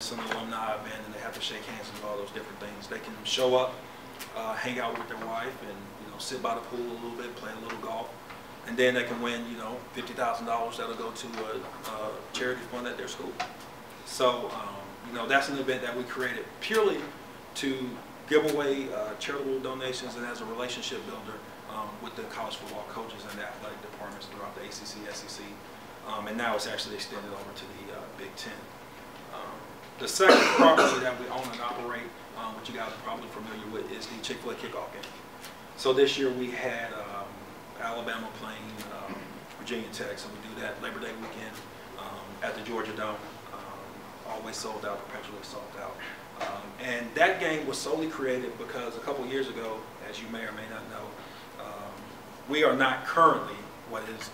It's an alumni event, and they have to shake hands and do all those different things. They can show up, hang out with their wife, and sit by the pool a little bit, play a little golf, and then they can win $50,000 that'll go to a charity fund at their school. So that's an event that we created purely to give away charitable donations and as a relationship builder with the college football coaches and the athletic departments throughout the ACC, SEC, and now it's actually extended over to the Big Ten. The second property that we own and operate, which you guys are probably familiar with, is the Chick-fil-A kickoff game. So this year we had Alabama playing Virginia Tech, so we do that Labor Day weekend at the Georgia Dome. Always sold out, perpetually sold out. And that game was solely created because a couple years ago, as you may or may not know, we are not currently what is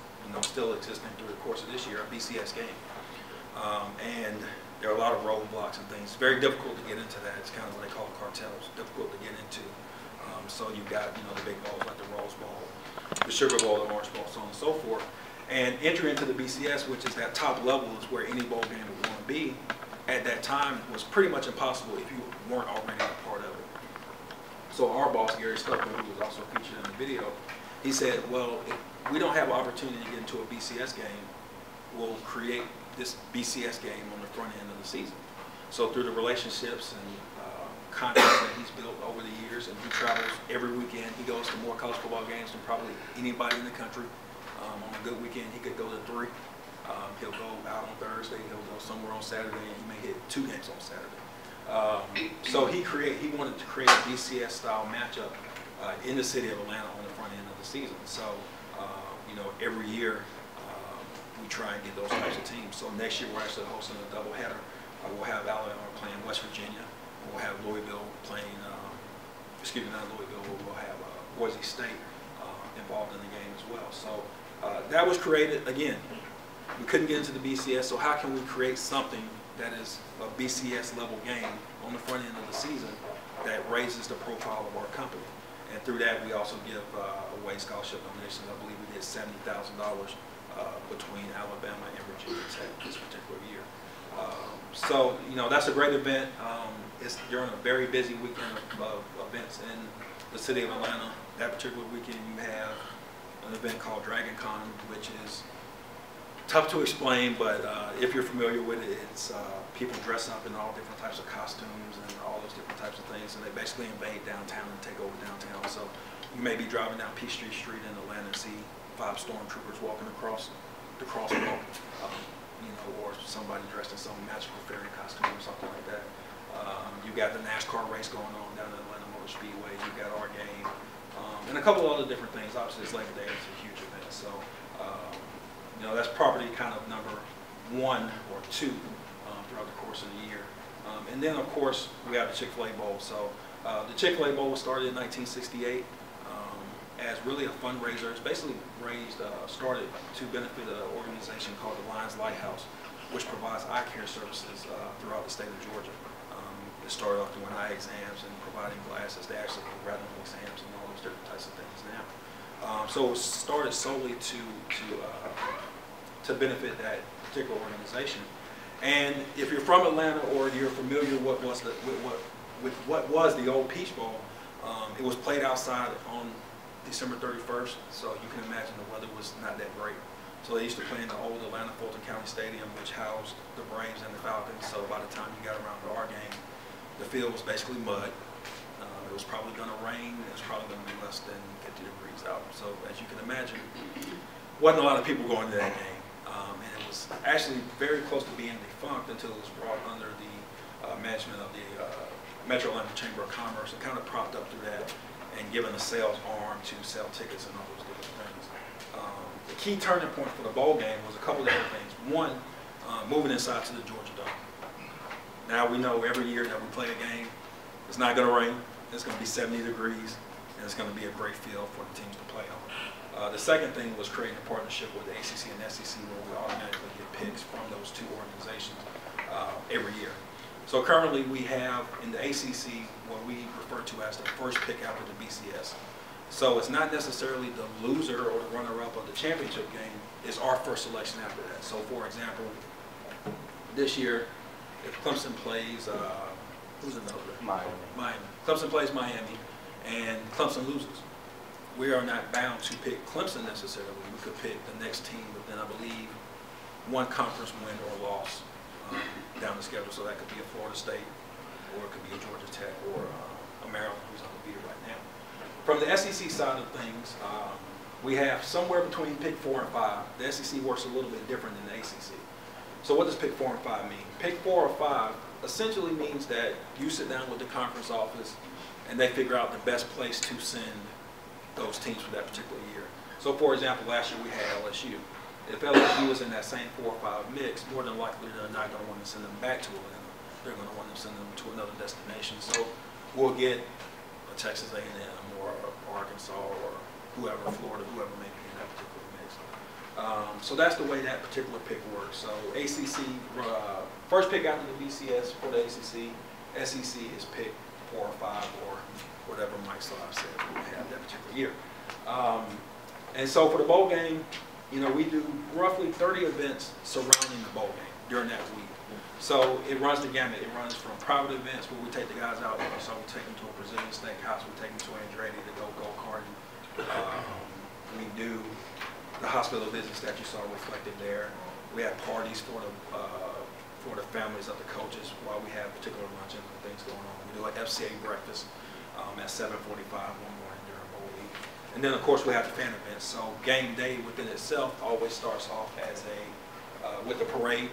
still existing through the course of this year, a BCS game. And there are a lot of roadblocks and things. It's very difficult to get into that. It's kind of what they call cartels, difficult to get into. So you've got the big bowls like the Rose Bowl, the Sugar Bowl, the Orange Bowl, so on and so forth. And entry into the BCS, which is that top level, is where any bowl game would want to be. At that time, was pretty much impossible if you weren't already a part of it. So our boss, Gary Stuckman, who was also featured in the video, he said, well, if we don't have an opportunity to get into a BCS game, we'll create this BCS game on the front end of the season. So through the relationships and contacts that he's built over the years, and he travels every weekend. He goes to more college football games than probably anybody in the country. On a good weekend, he could go to 3. He'll go out on Thursday, he'll go somewhere on Saturday, and he may hit 2 games on Saturday. So he wanted to create a BCS style matchup in the city of Atlanta on the front end of the season. So every year we try and get those types of teams. So next year we're actually hosting a doubleheader. We'll have Alabama playing West Virginia. We'll have Louisville playing, not Louisville, but we'll have Boise State involved in the game as well. So that was created, again, we couldn't get into the BCS, so how can we create something that is a BCS level game on the front end of the season that raises the profile of our company? And through that, we also give away scholarship donations. I believe we did $70,000 between Alabama and Virginia Tech this particular year. So that's a great event. It's during a very busy weekend of events in the city of Atlanta. That particular weekend, you have an event called Dragon Con, which is tough to explain, but if you're familiar with it, it's people dress up in all different types of costumes and all those different types of things, and they basically invade downtown and take over downtown. So you may be driving down Peachtree Street in Atlanta and see 5 stormtroopers walking across the crosswalk, or somebody dressed in some magical fairy costume or something like that. You've got the NASCAR race going on down at Atlanta Motor Speedway. You've got our game, and a couple other different things. Obviously, it's Labor Day. It's a huge event. So that's property kind of number 1 or 2 throughout the course of the year. And then, of course, we have the Chick-fil-A Bowl. So the Chick-fil-A Bowl was started in 1968 as really a fundraiser. It's basically started to benefit an organization called the Lions Lighthouse, which provides eye care services throughout the state of Georgia. It started off doing eye exams and providing glasses. They actually do retinal exams and all those different types of things now. So it was started solely to benefit that particular organization. And if you're from Atlanta or you're familiar with what was the old Peach Bowl, it was played outside on December 31st, so you can imagine the weather was not that great. So they used to play in the old Atlanta Fulton County Stadium, which housed the Braves and the Falcons. So by the time you got around to our game, the field was basically mud. It was probably going to rain. It was probably going to be less than 50 degrees out. So as you can imagine, wasn't a lot of people going to that game. And it was actually very close to being defunct until it was brought under the management of the Metro Atlanta Chamber of Commerce and kind of propped up through that and given a sales arm to sell tickets and all those different things. The key turning point for the bowl game was a couple different things. One, moving inside to the Georgia Dome. Now we know every year that we play a game, it's not going to rain, it's going to be 70 degrees, and it's going to be a great field for the teams to play on. The second thing was creating a partnership with the ACC and SEC where we automatically get picks from those 2 organizations every year. So currently we have in the ACC what we refer to as the first pick after the BCS. So it's not necessarily the loser or the runner-up of the championship game, it's our first selection after that. So for example, this year if Clemson plays, who's another? Miami. Clemson plays Miami, and Clemson loses. We are not bound to pick Clemson necessarily. We could pick the next team within, I believe, one conference win or loss down the schedule. So that could be a Florida State, or it could be a Georgia Tech, or a Maryland, who's on the beat right now. From the SEC side of things, we have somewhere between pick 4 and 5. The SEC works a little bit different than the ACC. So what does pick 4 and 5 mean? Pick 4 or 5 essentially means that you sit down with the conference office and they figure out the best place to send those teams for that particular year. So for example, last year we had LSU. If LSU was in that same 4 or 5 mix, more than likely they're not going to want to send them back to Atlanta. They're going to want to send them to another destination. So we'll get a Texas A&M or Arkansas or whoever, Florida, whoever may be in that particular mix. So that's the way that particular pick works. So ACC, first pick after the BCS for the ACC, SEC is pick 4 or 5 or whatever Mike Slav said we have that particular year. And so for the bowl game, you know, we do roughly 30 events surrounding the bowl game during that week. So it runs the gamut. It runs from private events where we take the guys out. So we take them to a Brazilian steakhouse. We take them to Andretti to go go-karting. We do the hospital visits that you saw reflected there. We have parties for the families of the coaches while we have particular luncheons and things going on. We do an FCA breakfast at 7:45 one morning during bowl week. And then, of course, we have the fan events. So game day within itself always starts off as with the parade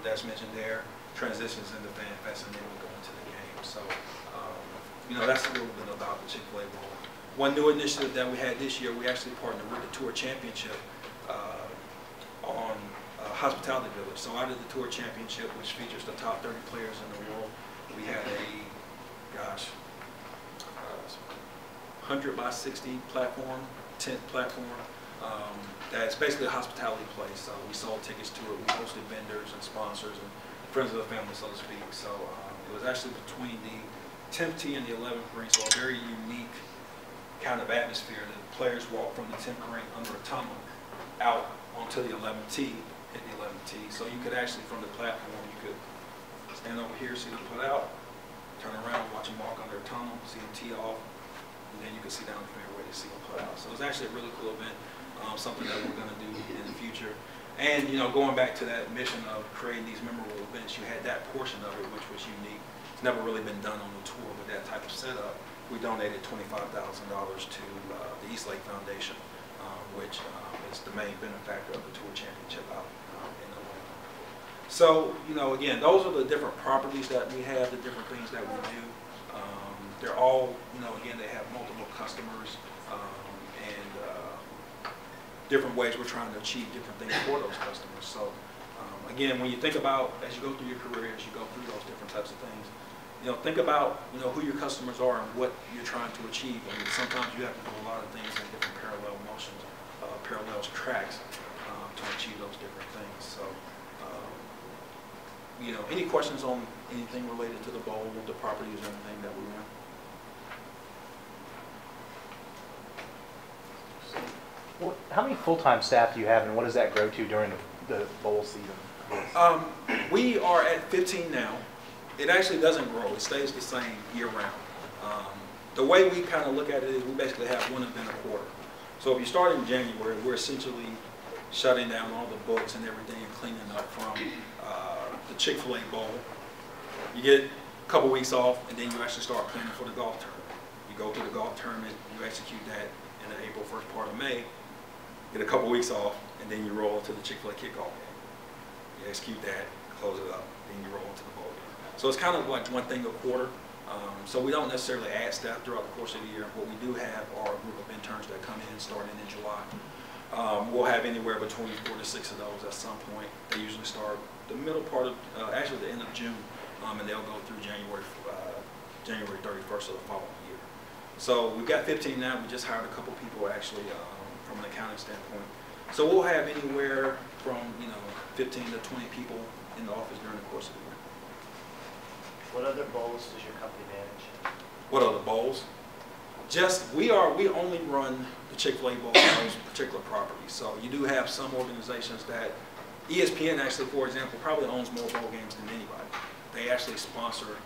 that's mentioned there, transitions into Fan Fest, and then we go into the game. So, you know, that's a little bit about the Chick-fil-A Bowl. One new initiative that we had this year, we actually partnered with the Tour Championship on Hospitality Village. So out of the Tour Championship, which features the top 30 players in the world, we had a, 100 by 60 platform, tent platform. That's basically a hospitality place. So we sold tickets to it. We hosted vendors and sponsors and friends of the family, so to speak. So it was actually between the 10th tee and the 11th green, so a very unique kind of atmosphere. The players walk from the 10th green under a tunnel out onto the 11th tee, hit the 11th tee. So you could actually, from the platform, you could stand over here, see them put out, turn around, watch them walk under a tunnel, see them tee off, and then you could see down the fairway to see them put out. So it was actually a really cool event. Something that we're going to do in the future. And, you know, going back to that mission of creating these memorable events, you had that portion of it, which was unique. It's never really been done on the tour, but that type of setup. We donated $25,000 to the East Lake Foundation, which is the main benefactor of the Tour Championship out in Atlanta. So, you know, again, those are the different properties that we have, the different things that we do. They're all, you know, again, they have multiple customers. Different ways we're trying to achieve different things for those customers. So again, when you think about, as you go through your career, as you go through those different types of things, you know, think about, you know, who your customers are and what you're trying to achieve. I mean, sometimes you have to do a lot of things in different parallel motions, parallel tracks to achieve those different things. So, you know, any questions on anything related to the bowl, the properties, or anything that we run? Well, how many full-time staff do you have, and what does that grow to during the bowl season? We are at 15 now. It actually doesn't grow. It stays the same year-round. The way we kind of look at it is we basically have one event a quarter. So if you start in January, we're essentially shutting down all the books and everything and cleaning up from the Chick-fil-A Bowl. You get a couple weeks off, and then you actually start planning for the golf tournament. You go through the golf tournament, you execute that in the April, first part of May. Get a couple weeks off, and then you roll to the Chick-fil-A kickoff game. You execute that, close it up, then you roll into the bowl game. So it's kind of like one thing a quarter. So we don't necessarily add staff throughout the course of the year. What we do have are a group of interns that come in starting in July. We'll have anywhere between 4 to 6 of those at some point. They usually start the middle part of, actually the end of June, and they'll go through January 31st of the following year. So we've got 15 now. We just hired a couple people actually from an accounting standpoint. So we'll have anywhere from 15 to 20 people in the office during the course of the year. What other bowls does your company manage? What other bowls? We only run the Chick-fil-A Bowl on those particular properties. So you do have some organizations that, ESPN actually, for example, probably owns more bowl games than anybody. they actually sponsor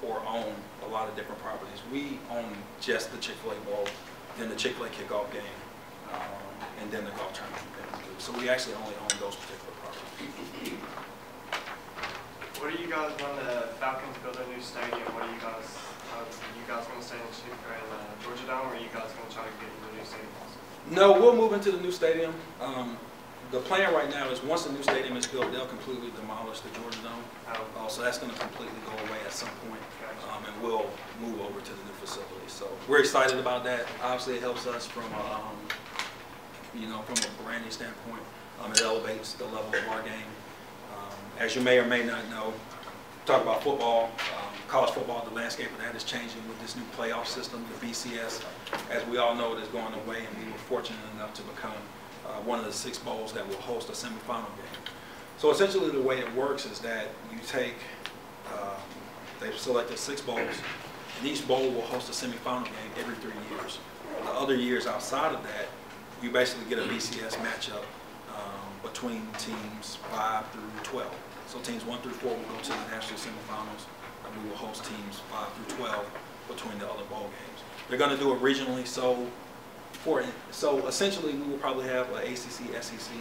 or own a lot of different properties. We own just the Chick-fil-A Bowl, then the Chick-fil-A kickoff game, and then the golf tournament. So we actually only own those particular properties. What are you guys, when the Falcons build a new stadium, what are you guys going to stay in Georgia Dome, or are you guys going to try to get into the new stadium also? No, we'll move into the new stadium. The plan right now is once the new stadium is built, they'll completely demolish the Georgia Dome. So that's going to completely go away at some point, and we'll move over to the new facility. So we're excited about that. Obviously, it helps us from from a branding standpoint. It elevates the level of our game. As you may or may not know, talk about football, college football, the landscape of that is changing with this new playoff system, the BCS. As we all know, it is going away, and we were fortunate enough to become one of the 6 bowls that will host a semifinal game. So essentially the way it works is that you take, they've selected 6 bowls, and each bowl will host a semifinal game every 3 years. The other years outside of that, you basically get a BCS matchup between teams 5 through 12. So teams 1 through 4 will go to the national semifinals, and we will host teams 5 through 12 between the other bowl games. They're going to do it regionally, so essentially we will probably have an ACC, SEC,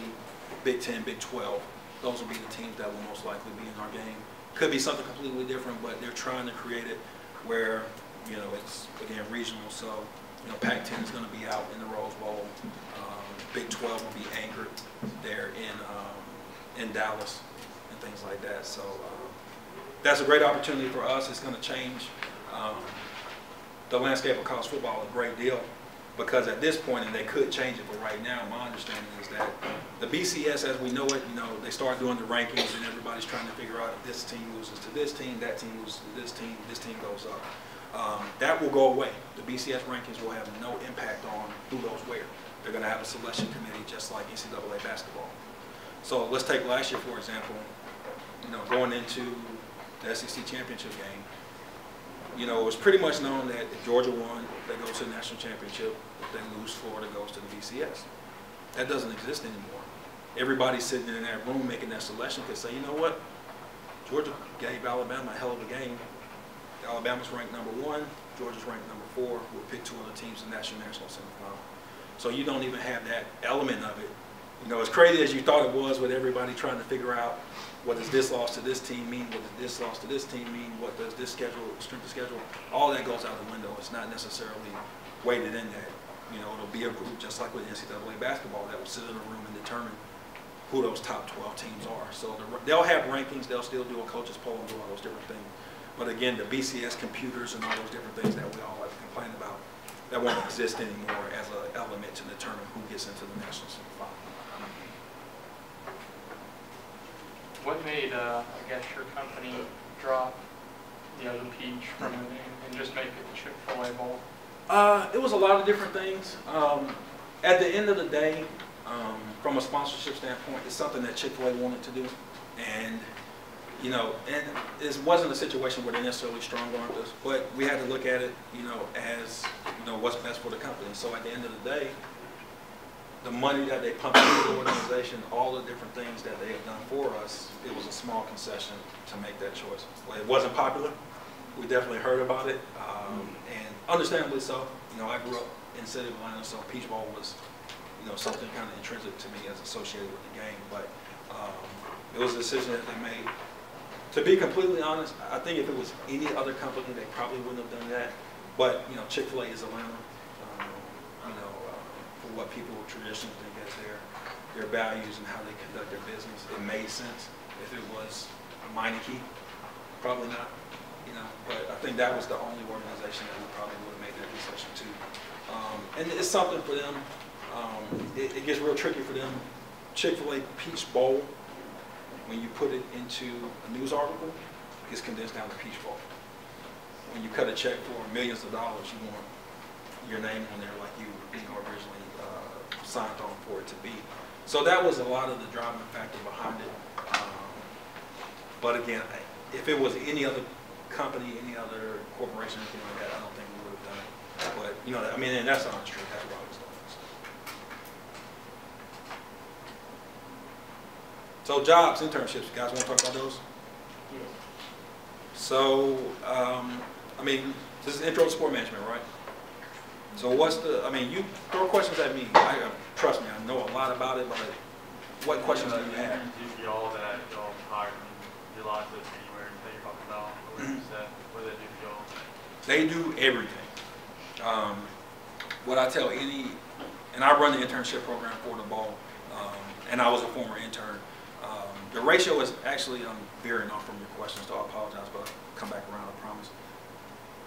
Big 10, Big 12. Those will be the teams that will most likely be in our game. Could be something completely different, but they're trying to create it where, it's, again, regional. So, Pac-10 is going to be out in the Rose Bowl. Big 12 will be anchored there in Dallas and things like that. So that's a great opportunity for us. It's going to change the landscape of college football a great deal, because at this point, and they could change it, but right now, my understanding is that the BCS, as we know it, they start doing the rankings, and everybody's trying to figure out if this team loses to this team, that team loses to this team goes up. That will go away. The BCS rankings will have no impact on who goes where. They're going to have a selection committee just like NCAA basketball. So let's take last year, for example, going into the SEC championship game. It was pretty much known that if Georgia won, they go to the national championship. If they lose, Florida goes to the BCS. That doesn't exist anymore. Everybody sitting in that room making that selection could say, you know what? Georgia gave Alabama a hell of a game. Alabama's ranked number 1. Georgia's ranked number 4. We'll pick 2 other teams in the national semifinal. So you don't even have that element of it. As crazy as you thought it was with everybody trying to figure out what does this loss to this team mean, what does this loss to this team mean, what does this strength of schedule, all that goes out the window. It's not necessarily weighted in that. It'll be a group just like with NCAA basketball that will sit in a room and determine who those top 12 teams are. So they'll have rankings, they'll still do a coaches poll and do all those different things. But again, the BCS computers and all those different things that we all like to complain about, that won't exist anymore as an element to determine who gets into the national semifinal. What made, I guess, your company drop the peach from the name and just make it the Chick-fil-A Bowl? It was a lot of different things. At the end of the day, from a sponsorship standpoint, it's something that Chick-fil-A wanted to do. And, and it wasn't a situation where they're necessarily strong-armed us, but we had to look at it, as, what's best for the company. So at the end of the day, the money that they pump into the organization, all the different things that they have done for us, it was a small concession to make that choice. Well, it wasn't popular. We definitely heard about it, and understandably so. I grew up in the city of Atlanta, so Peach Bowl was, something kind of intrinsic to me as associated with the game. But it was a decision that they made. To be completely honest, I think if it was any other company, they probably wouldn't have done that. But Chick-fil-A is Atlanta. For what people traditionally think as their values and how they conduct their business, it made sense. If it was a Meineke, probably not. But I think that was the only organization that we probably would have made that concession to. And it's something for them. It gets real tricky for them. Chick-fil-A Peach Bowl, when you put it into a news article, gets condensed down to Peach Bowl. When you cut a check for millions of dollars, you want your name on there like you originally signed on for it to be. So that was a lot of the driving factor behind it. But again, if it was any other company, any other corporation, anything like that, I don't think we would have done it. But and that's the honest truth. That's what I was doing. So jobs, internships, you guys want to talk about those? Yes. So, I mean, this is intro to sport management, right? So what's the, I mean, you throw questions at me. Trust me, I know a lot about it, but what questions do you have? Y'all that y'all hired in July to January that you're talking about, what you said, what do they do for y'all? They do everything. What I tell any, and I run the internship program for the Bowl, and I was a former intern. The ratio is actually, I'm veering off from your question, so I apologize, but I'll come back around, I promise.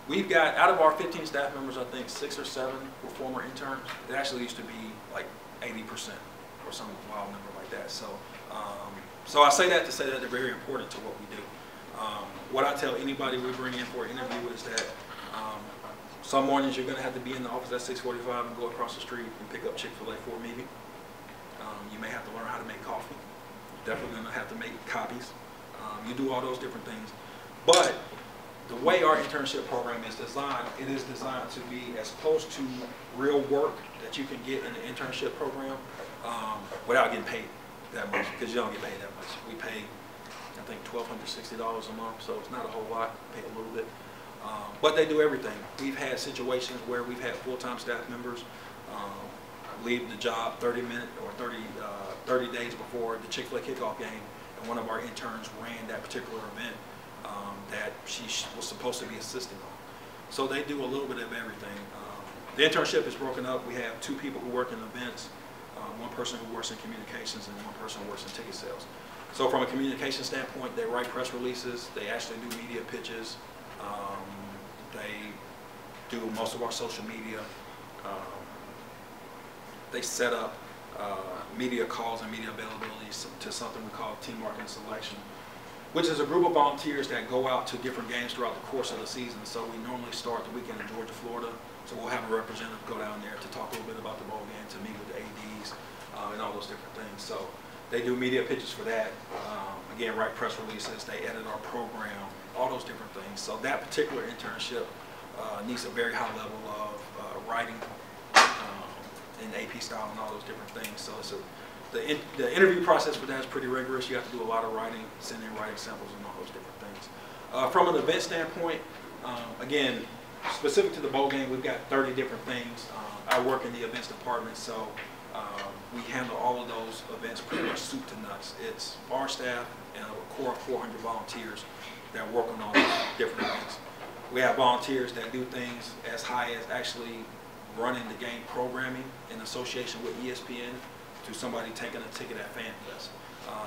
We've got, out of our 15 staff members, I think 6 or 7 were former interns. It actually used to be like 80% or some wild number like that. So, so I say that to say that they're very important to what we do. What I tell anybody we bring in for an interview is that some mornings you're going to have to be in the office at 6:45 and go across the street and pick up Chick-fil-A for a meeting. You may have to learn how to make coffee. You're definitely going to have to make copies. You do all those different things. But the way our internship program is designed, it is designed to be as close to real work that you can get in the internship program without getting paid that much, because you don't get paid that much. We pay, I think, $1,260 a month, so it's not a whole lot, pay a little bit. But they do everything. We've had situations where we've had full-time staff members leave the job 30 days before the Chick-fil-A kickoff game, and one of our interns ran that particular event that she was supposed to be assisting on. So they do a little bit of everything. The internship is broken up. We have 2 people who work in events, 1 person who works in communications, and 1 person who works in ticket sales. So from a communication standpoint, they write press releases, they actually do media pitches, they do most of our social media, they set up media calls and media availabilities to something we call team marketing selection, which is a group of volunteers that go out to different games throughout the course of the season. So we normally start the weekend in Georgia, Florida. So we'll have a representative go down there to talk a little bit about the bowl game, to meet with the ADs, and all those different things. So they do media pitches for that. Again, write press releases, they edit our program, all those different things. So that particular internship needs a very high level of writing in AP style and all those different things. So it's the interview process for that is pretty rigorous. You have to do a lot of writing, send in writing samples and all those different things. From an event standpoint, again, specific to the bowl game, we've got 30 different things. I work in the events department, so we handle all of those events pretty much soup to nuts. It's our staff and a core of 400 volunteers that work on all these different events. We have volunteers that do things as high as actually running the game programming in association with ESPN, to somebody taking a ticket at FanFest.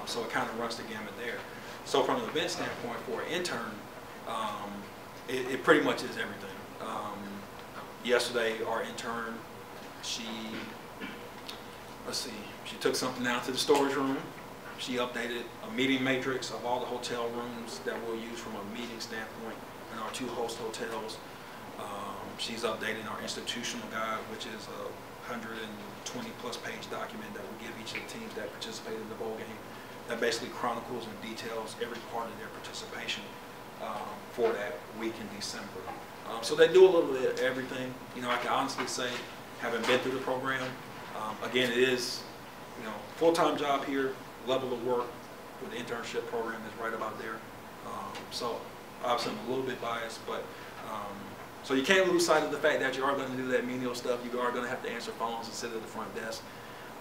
So it kind of runs the gamut there. So from an event standpoint, for an intern, it pretty much is everything. Yesterday, our intern, she took something down to the storage room. She updated a meeting matrix of all the hotel rooms that we'll use from a meeting standpoint in our 2 host hotels. She's updating our institutional guide, which is a 120+ page document that we give each of the teams that participate in the bowl game, that basically chronicles and details every part of their participation for that week in December. So they do a little bit of everything. You know, I can honestly say, having been through the program, again, it is, you know, full-time job here, level of work for the internship program is right about there. So obviously I'm a little bit biased, but so you can't lose sight of the fact that you are going to do that menial stuff. You are going to have to answer phones and sit at the front desk,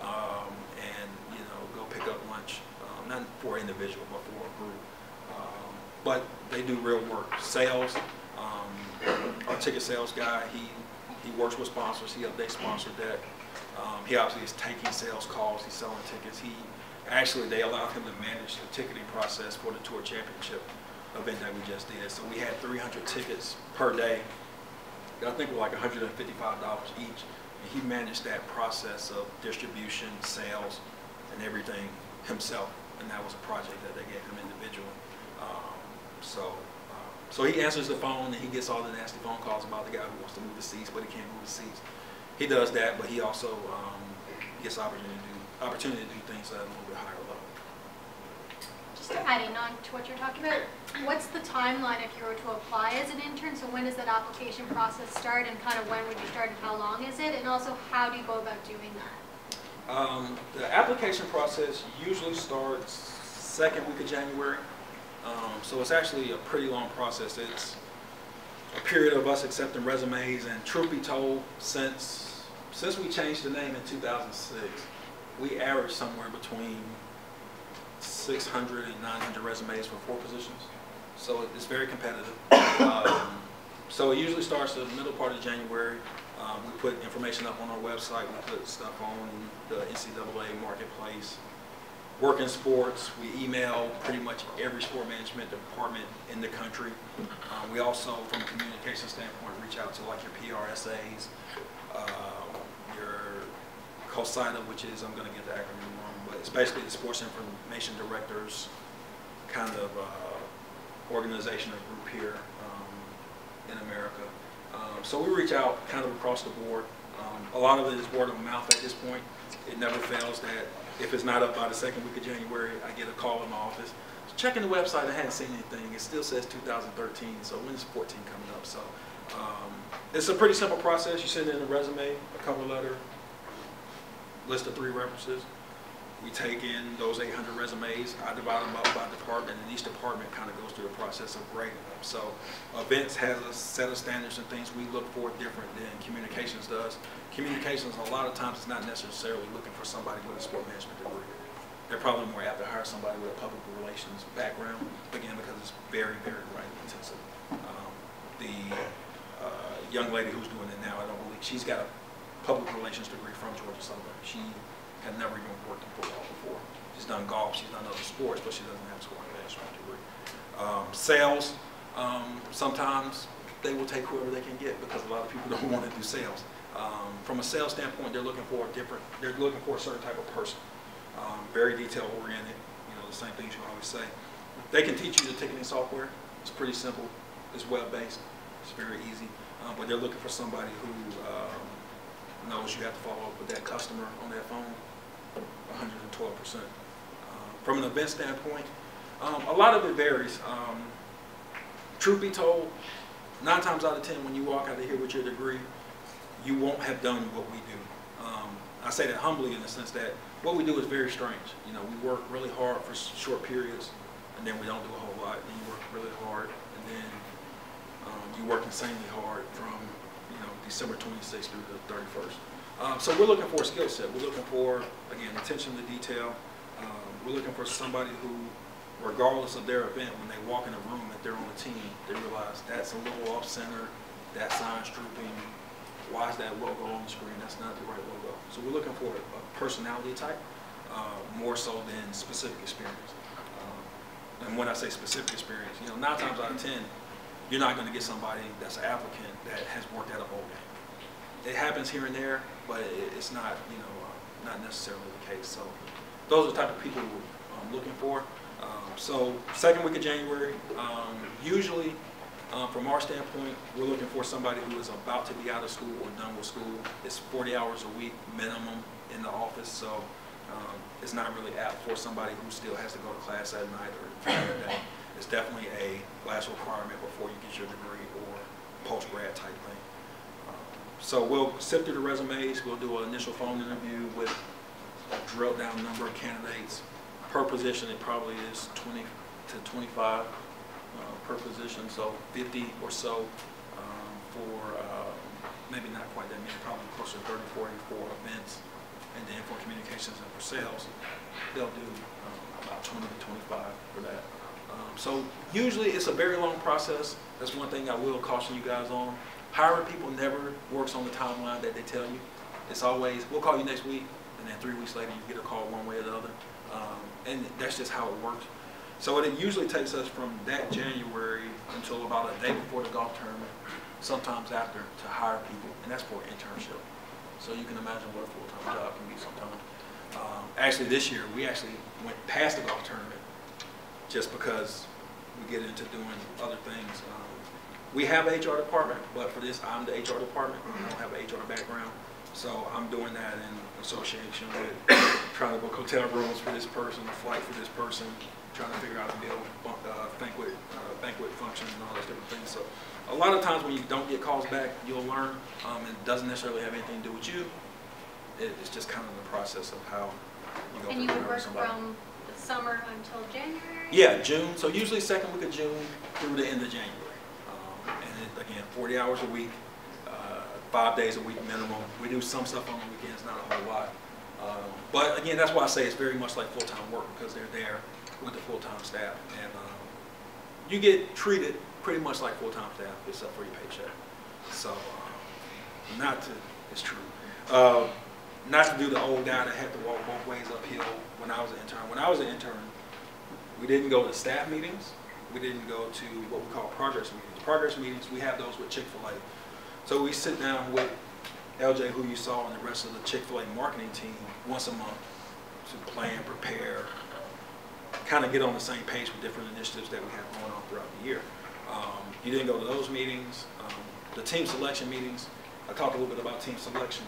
and you know, go pick up lunch, not for an individual, but for a group. But they do real work. Sales, our ticket sales guy, he works with sponsors. He updates sponsor deck. He obviously is taking sales calls. He's selling tickets. They allowed him to manage the ticketing process for the tour championship event that we just did. So we had 300 tickets per day. I think we're like $155 each. And he managed that process of distribution, sales, and everything himself. And that was a project that they gave him individually. So he answers the phone and he gets all the nasty phone calls about the guy who wants to move the seats, but he can't move the seats. He does that, but he also gets opportunity to do things at a little bit higher level. Just adding on to what you're talking about, what's the timeline if you were to apply as an intern? So when does that application process start, and kind of when would you start, and how long is it? And also, how do you go about doing that? The application process usually starts 2nd week of January. So it's actually a pretty long process. It's a period of us accepting resumes, and truth be told, since we changed the name in 2006, we average somewhere between 600 and 900 resumes for 4 positions. So it's very competitive. So it usually starts the middle part of January. We put information up on our website. We put stuff on the NCAA marketplace. Work in sports, we email pretty much every sport management department in the country. We also, from a communication standpoint, reach out to like your PRSAs, your COSIDA, which is, I'm going to get the acronym wrong, but it's basically the sports information directors kind of organization or group here in America. So we reach out kind of across the board. A lot of it is word of mouth at this point. It never fails that if it's not up by the second week of January, I get a call in my office. Checking the website, I hadn't seen anything. It still says 2013, so when's 14 coming up? So it's a pretty simple process. You send in a resume, a cover letter, list of 3 references. We take in those 800 resumes. I divide them up by department, and each department kind of goes through the process of grading them. So events has a set of standards and things we look for different than communications does. Communications, a lot of times, is not necessarily looking for somebody with a sport management degree. They're probably more apt to hire somebody with a public relations background, again, because it's very, very writing intensive. The young lady who's doing it now, I don't believe, she's got a public relations degree from Georgia Southern. She had never even worked in football before. She's done golf, she's done other sports, but she doesn't have a sport management degree. Sales, sometimes they will take whoever they can get because a lot of people don't want to do sales. From a sales standpoint, they're looking for a certain type of person. Very detail oriented, the same things you always say. They can teach you the ticketing software. It's pretty simple. It's web-based. It's very easy. But they're looking for somebody who knows you have to follow up with that customer on that phone 112%. From an event standpoint, a lot of it varies. Truth be told, 9 times out of 10, when you walk out of here with your degree, you won't have done what we do. I say that humbly in the sense that what we do is very strange. We work really hard for short periods, and then we don't do a whole lot. Then you work really hard, and then you work insanely hard from December 26th through the 31st. So we're looking for a skill set. We're looking for, again, attention to detail. We're looking for somebody who, regardless of their event, when they walk in a room, if they're on a team, they realize that's a little off center, that sign's drooping. Why is that logo on the screen? That's not the right logo. So we're looking for a personality type, more so than specific experience. And when I say specific experience, 9 times out of 10, you're not going to get somebody that's an applicant that has worked at a bowl game. It happens here and there, but it's not, not necessarily the case. So those are the type of people we're looking for. So second week of January, usually from our standpoint, we're looking for somebody who is about to be out of school or done with school. It's 40 hours a week minimum in the office, so it's not really apt for somebody who still has to go to class at night or during the day. It's definitely a class requirement before you get your degree or post-grad type thing. So we'll sift through the resumes. We'll do an initial phone interview with a drilled down number of candidates. Per position, it probably is 20 to 25 per position, so 50 or so for maybe not quite that many, probably closer to 30, 40 for events. And then for communications and for sales, they'll do about 20 to 25 for that. So usually it's a very long process. That's one thing I will caution you guys on. Hiring people never works on the timeline that they tell you. It's always, we'll call you next week, and then 3 weeks later you get a call one way or the other. And that's just how it works. So it usually takes us from that January until about a day before the golf tournament, sometimes after, to hire people, and that's for an internship. So you can imagine what a full-time job can be sometimes. Actually, this year, we actually went past the golf tournament just because we get into doing other things. We have an HR department, but for this, I'm the HR department. I don't have an HR background. So I'm doing that in association with trying to book hotel rooms for this person, a flight for this person, trying to figure out a meal, banquet functions and all those different things. So a lot of times when you don't get calls back, you'll learn. It doesn't necessarily have anything to do with you. It's just kind of the process of how you go. And you would work from the summer until January? Yeah, June. So usually second week of June through the end of January. And again, 40 hours a week, 5 days a week minimum. We do some stuff on the weekends, not a whole lot. But again, that's why I say it's very much like full-time work, because they're there with the full-time staff. And you get treated pretty much like full-time staff, except for your paycheck. So it's true. Not to do the old guy that had to walk both ways uphill when I was an intern. When I was an intern, we didn't go to staff meetings. We didn't go to what we call progress meetings. Progress meetings, we have those with Chick-fil-A. So we sit down with LJ, who you saw, and the rest of the Chick-fil-A marketing team once a month to plan, prepare, kind of get on the same page with different initiatives that we have going on throughout the year. You didn't go to those meetings. The team selection meetings, I talked a little bit about team selection.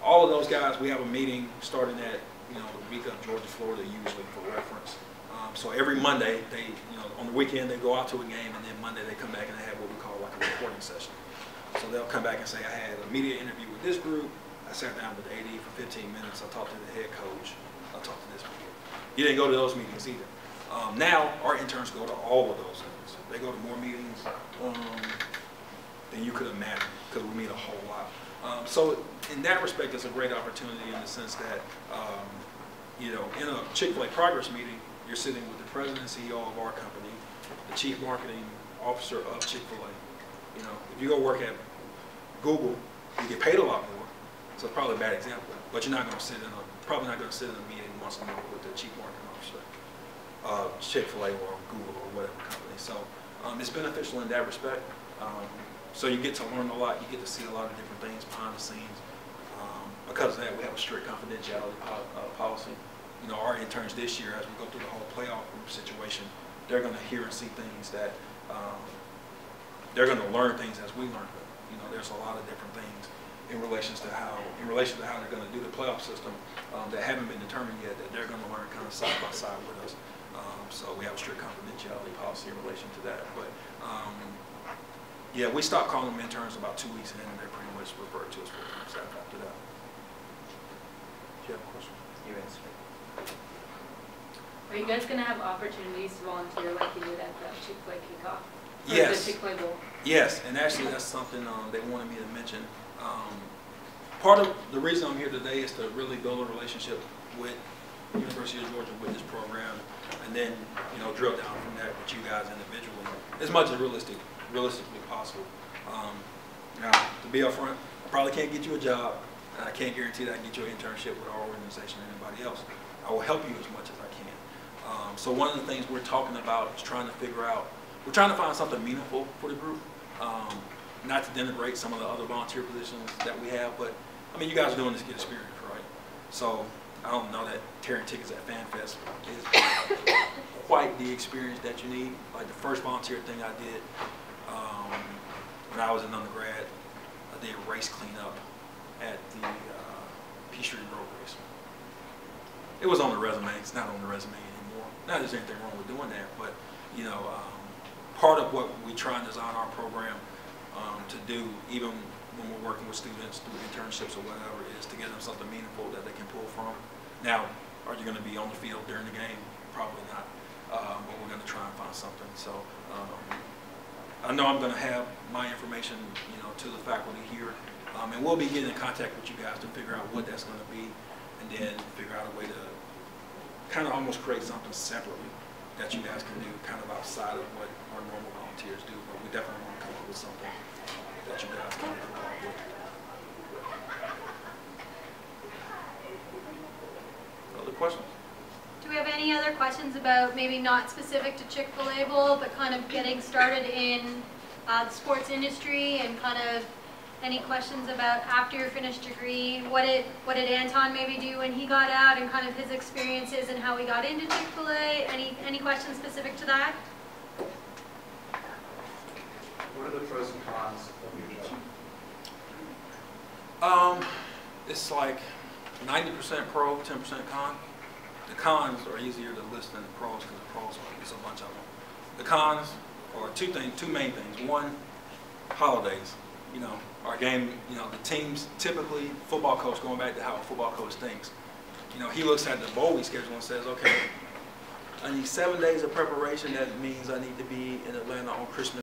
All of those guys, we have a meeting starting at the week of Georgia, Florida, usually for reference. So every Monday, they, on the weekend, they go out to a game, and then Monday they come back and they have what we call like a reporting session. So they'll come back and say, I had a media interview with this group. I sat down with the AD for 15 minutes. I talked to the head coach. I talked to this media. You didn't go to those meetings either. Now, our interns go to all of those things. They go to more meetings than you could imagine, because we meet a whole lot. So in that respect, it's a great opportunity in the sense that, in a Chick-fil-A progress meeting, you're sitting with the president and CEO of our company, the chief marketing officer of Chick-fil-A. If you go work at Google, you get paid a lot more. So it's probably a bad example, but you're not going to probably not going to sit in a meeting once a month with the chief marketing officer of Chick-fil-A or Google or whatever company. So it's beneficial in that respect. So you get to learn a lot. You get to see a lot of different things behind the scenes. Because of that, we have a strict confidentiality policy. Our interns this year, as we go through the whole playoff group situation, they're going to hear and see things that they're going to learn things as we learn them. There's a lot of different things in relation to how they're going to do the playoff system that haven't been determined yet, that they're going to learn kind of side by side with us. So we have a strict confidentiality policy in relation to that. But yeah, we stopped calling them interns about 2 weeks in, and they're pretty much referred to as full-time staff after that. Do you have a question? You answered it. Are you guys going to have opportunities to volunteer like you did at the Chick-fil-A kickoff? Or Yes. The Chick-fil-A Bowl? Yes, and actually that's something they wanted me to mention. Part of the reason I'm here today is to really build a relationship with the University of Georgia with this program, and then drill down from that with you guys individually, as much as realistically possible. Now, to be upfront, I probably can't get you a job, and I can't guarantee that I can get you an internship with our organization or anybody else. I will help you as much as I can. So one of the things we're talking about is trying to find something meaningful for the group. Not to denigrate some of the other volunteer positions that we have, but I mean, you guys are doing this to get experience, right? So I don't know that tearing tickets at FanFest is quite the experience that you need. Like the first volunteer thing I did when I was in undergrad, I did race cleanup at the Peachtree Road Race. It was on the resume. It's not on the resume anymore. Not that there's anything wrong with doing that, but part of what we try and design our program to do, even when we're working with students through internships or whatever, is to give them something meaningful that they can pull from. Now, are you going to be on the field during the game? Probably not, but we're going to try and find something. So I know I'm going to have my information, to the faculty here, and we'll be getting in contact with you guys to figure out what that's going to be, and then figure out a way to kind of almost create something separately that you guys can do kind of outside of what our normal volunteers do, but we definitely want to come up with something that you guys can get involved with. Other questions? Do we have any other questions about maybe not specific to Chick-fil-A Bowl, but kind of getting started in the sports industry, and kind of any questions about after your finished degree? What did Anton maybe do when he got out, and kind of his experiences and how he got into Chick-fil-A? Any questions specific to that? What are the pros and cons of your job? It's like 90% pro, 10% con. The cons are easier to list than the pros, because the pros are a bunch of them. The cons are two main things. One, holidays. Our game, the teams, typically, football coach, going back to how a football coach thinks, he looks at the bowl week schedule and says, okay, I need 7 days of preparation. That means I need to be in Atlanta on Christmas